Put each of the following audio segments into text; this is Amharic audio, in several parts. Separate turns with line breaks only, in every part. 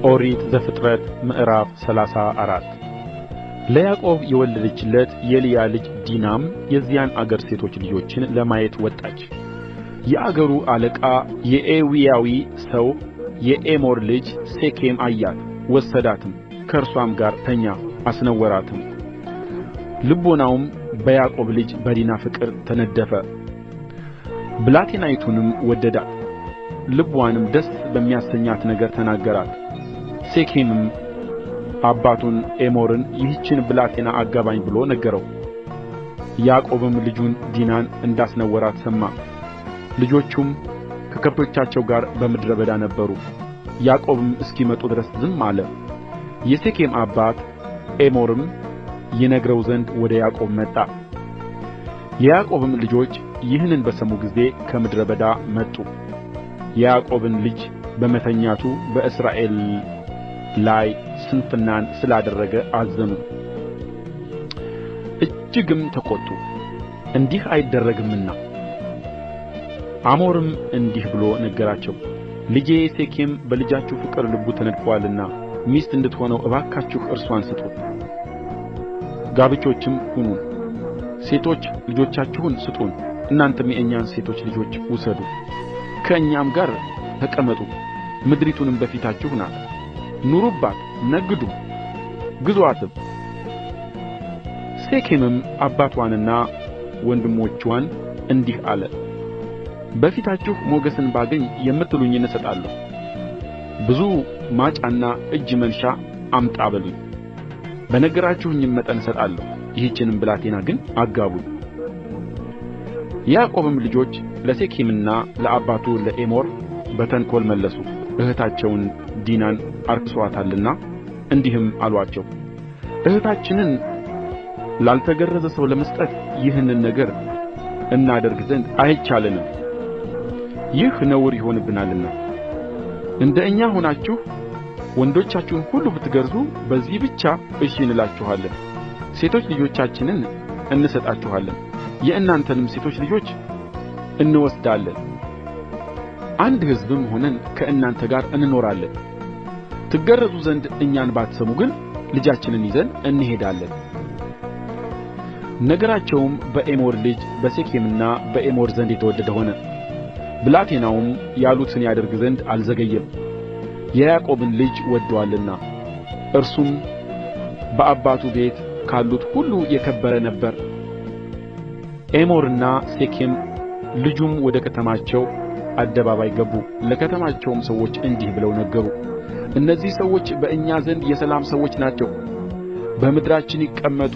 ኦሪት ዘፍጥረት ምዕራፍ 34 ለያዕቆብ የወለደችለት የልያ ልጅ ዲናም የዚያን አገር ሴቶች ልጆችን ለማየት ወጣች። የአገሩ አለቃ የኤዊያዊ ሰው የኤሞር ልጅ ሴኬም አያት፣ ወሰዳትም፣ ከእርሷም ጋር ተኛ፣ አስነወራትም። ልቦናውም በያዕቆብ ልጅ በዲና ፍቅር ተነደፈ። ብላቴናይቱንም ወደዳት፣ ልብዋንም ደስ በሚያሰኛት ነገር ተናገራት። ሴኬምም አባቱን ኤሞርን ይህችን ብላቴና አጋባኝ ብሎ ነገረው። ያዕቆብም ልጁን ዲናን እንዳስነወራት ሰማ። ልጆቹም ከከብቶቻቸው ጋር በምድረ በዳ ነበሩ። ያዕቆብም እስኪመጡ ድረስ ዝም አለ። የሴኬም አባት ኤሞርም ይነግረው ዘንድ ወደ ያዕቆብ መጣ። የያዕቆብም ልጆች ይህንን በሰሙ ጊዜ ከምድረ በዳ መጡ። የያዕቆብን ልጅ በመተኛቱ በእስራኤል ላይ ስንፍናን ስላደረገ አዘኑ፣ እጅግም ተቈጡ፣ እንዲህ አይደረግምና። ኤሞርም እንዲህ ብሎ ነገራቸው፣ ልጄ ሴኬም በልጃችሁ ፍቅር ልቡ ተነድፎአልና ሚስት እንድትሆነው እባካችሁ እርሷን ስጡት፣ ጋብቾችም ሁኑ፣ ሴቶች ልጆቻችሁን ስጡን፣ እናንተም የእኛን ሴቶች ልጆች ውሰዱ፣ ከእኛም ጋር ተቀመጡ፣ ምድሪቱንም በፊታችሁ ናት፣ ኑሩባት፣ ነግዱ፣ ግዙአትም። ሴኬምም አባትዋንና ወንድሞችዋን እንዲህ አለ፣ በፊታችሁ ሞገስን ባገኝ የምትሉኝን እሰጣለሁ። ብዙ ማጫና እጅ መንሻ አምጣ በሉኝ፣ በነገራችሁኝም መጠን እሰጣለሁ። ይህችንም ብላቴና ግን አጋቡኝ። የያዕቆብም ልጆች ለሴኬምና ለአባቱ ለኤሞር በተንኰል መለሱ፣ እኅታቸውን ዲናን አርክሶአታልና። እንዲህም አሉአቸው፣ እኅታችንን ላልተገረዘ ሰው ለመስጠት ይህንን ነገር እናደርግ ዘንድ አይቻለንም፣ ይህ ነውር ይሆንብናልና። እንደ እኛ ሆናችሁ ወንዶቻችሁን ሁሉ ብትገርዙ በዚህ ብቻ እሺ እንላችኋለን። ሴቶች ልጆቻችንን እንሰጣችኋለን፣ የእናንተንም ሴቶች ልጆች እንወስዳለን። አንድ ሕዝብም ሆነን ከእናንተ ጋር እንኖራለን። ትገረዙ ዘንድ እኛን ባትሰሙ ግን ልጃችንን ይዘን እንሄዳለን። ነገራቸውም በኤሞር ልጅ በሴኬምና በኤሞር ዘንድ የተወደደ ሆነ። ብላቴናውም ያሉትን ያደርግ ዘንድ አልዘገየም፣ የያዕቆብን ልጅ ወድዶአልና። እርሱም በአባቱ ቤት ካሉት ሁሉ የከበረ ነበረ። ኤሞርና ሴኬም ልጁም ወደ ከተማቸው አደባባይ ገቡ። ለከተማቸውም ሰዎች እንዲህ ብለው ነገሩ፣ እነዚህ ሰዎች በእኛ ዘንድ የሰላም ሰዎች ናቸው። በምድራችን ይቀመጡ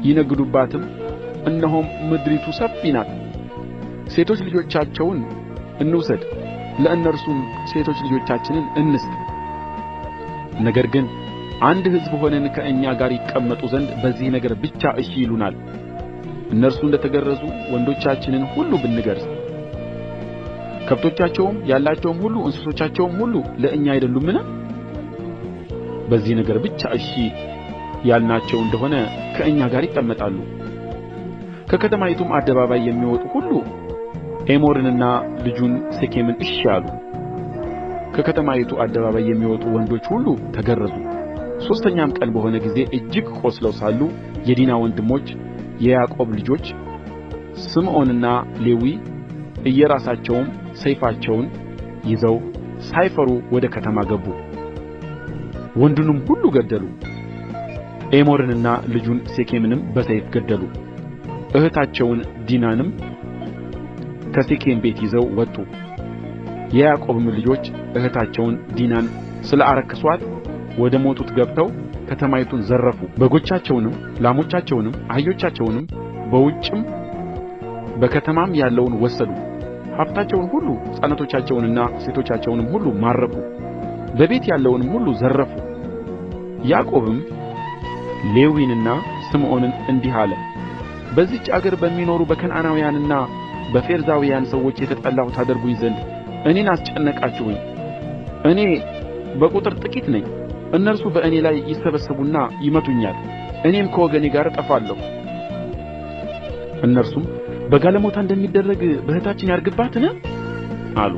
ይነግዱባትም፣ እነሆም ምድሪቱ ሰፊ ናት። ሴቶች ልጆቻቸውን እንውሰድ፣ ለእነርሱም ሴቶች ልጆቻችንን እንስጥ። ነገር ግን አንድ ሕዝብ ሆነን ከእኛ ጋር ይቀመጡ ዘንድ በዚህ ነገር ብቻ እሺ ይሉናል። እነርሱ እንደ ተገረዙ ወንዶቻችንን ሁሉ ብንገርዝ፣ ከብቶቻቸውም ያላቸውም ሁሉ እንስሶቻቸውም ሁሉ ለእኛ አይደሉምን? በዚህ ነገር ብቻ እሺ ያልናቸው እንደሆነ ከእኛ ጋር ይቀመጣሉ። ከከተማይቱም አደባባይ የሚወጡ ሁሉ ኤሞርንና ልጁን ሴኬምን እሺ አሉ። ከከተማይቱ አደባባይ የሚወጡ ወንዶች ሁሉ ተገረዙ። ሦስተኛም ቀን በሆነ ጊዜ እጅግ ቆስለው ሳሉ የዲና ወንድሞች የያዕቆብ ልጆች ስምዖንና ሌዊ እየራሳቸውም ሰይፋቸውን ይዘው ሳይፈሩ ወደ ከተማ ገቡ፣ ወንዱንም ሁሉ ገደሉ። ኤሞርንና ልጁን ሴኬምንም በሰይፍ ገደሉ። እኅታቸውን ዲናንም ከሴኬም ቤት ይዘው ወጡ። የያዕቆብም ልጆች እኅታቸውን ዲናን ስለ አረከሱአት ወደ ሞቱት ገብተው ከተማይቱን ዘረፉ። በጎቻቸውንም ላሞቻቸውንም አህዮቻቸውንም በውጭም በከተማም ያለውን ወሰዱ። ሀብታቸውን ሁሉ ሕፃናቶቻቸውንና ሴቶቻቸውንም ሁሉ ማረኩ። በቤት ያለውንም ሁሉ ዘረፉ። ያዕቆብም ሌዊንና ስምዖንን እንዲህ አለ፣ በዚህች አገር በሚኖሩ በከነዓናውያንና በፌርዛውያን ሰዎች የተጠላሁ ታደርጉኝ ዘንድ እኔን አስጨነቃችሁኝ። እኔ በቍጥር ጥቂት ነኝ፣ እነርሱ በእኔ ላይ ይሰበሰቡና ይመቱኛል፣ እኔም ከወገኔ ጋር እጠፋለሁ። እነርሱም በጋለሞታ እንደሚደረግ በእኅታችን ያድርግባትን አሉ።